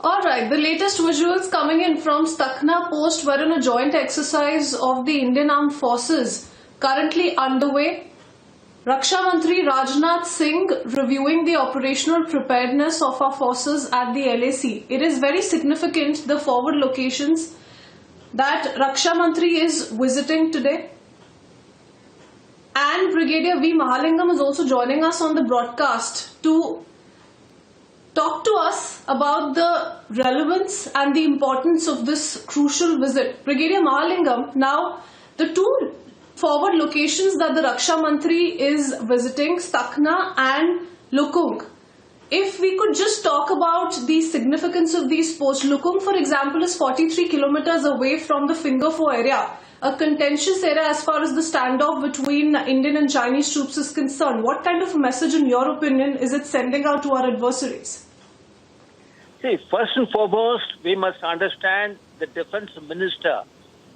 Alright, the latest visuals coming in from Stakna post wherein a joint exercise of the Indian Armed Forces currently underway. Raksha Mantri Rajnath Singh reviewing the operational preparedness of our forces at the LAC. It is very significant, the forward locations that Raksha Mantri is visiting today. And Brigadier V. Mahalingam is also joining us on the broadcast to talk to us about the relevance and the importance of this crucial visit. Brigadier Mahalingam, now the two forward locations that the Raksha Mantri is visiting, Stakna and Lukung. If we could just talk about the significance of these posts. Lukung, for example, is 43 kilometers away from the Finger Four area, a contentious area as far as the standoff between Indian and Chinese troops is concerned. What kind of a message, in your opinion, is it sending out to our adversaries? See, first and foremost, we must understand the defense minister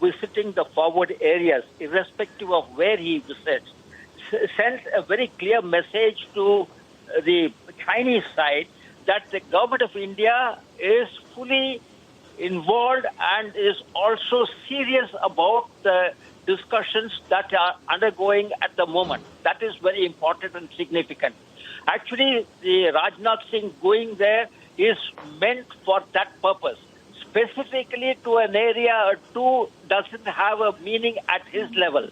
visiting the forward areas, irrespective of where he visits, sends a very clear message to the Chinese side that the government of India is fully involved and is also serious about the discussions that are undergoing at the moment. That is very important and significant. Actually, the Rajnath Singh going there is meant for that purpose. Specifically to an area or two doesn't have a meaning at his level.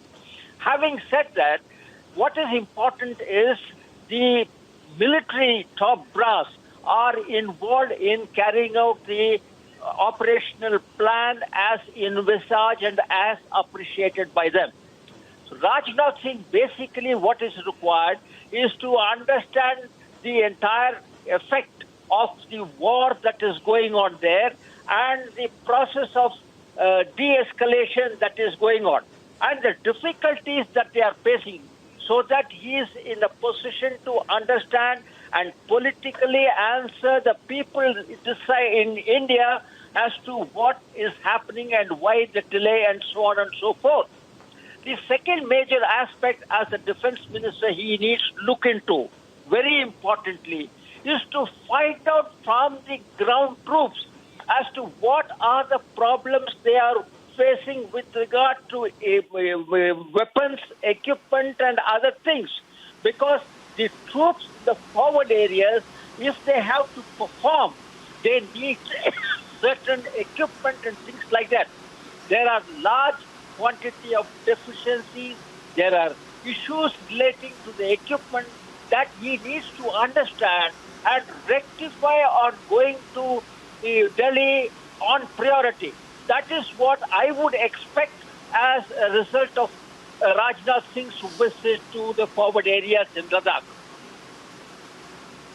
Having said that, what is important is the military top brass are involved in carrying out the operational plan as envisaged and as appreciated by them. So Rajnath Singh, basically what is required is to understand the entire effect of the war that is going on there and the process of de-escalation that is going on and the difficulties that they are facing, so that he is in a position to understand and politically answer the people in India as to what is happening and why the delay and so on and so forth. The second major aspect as a defense minister he needs to look into, very importantly, is to find out from the ground troops as to what are the problems they are facing with regard to weapons, equipment and other things. Because the troops, the forward areas, if they have to perform, they need certain equipment and things like that. There are large quantity of deficiencies. There are issues relating to the equipment that he needs to understand and rectify on going to Delhi on priority. That is what I would expect as a result of Rajnath Singh's visit to the forward areas in Ladakh.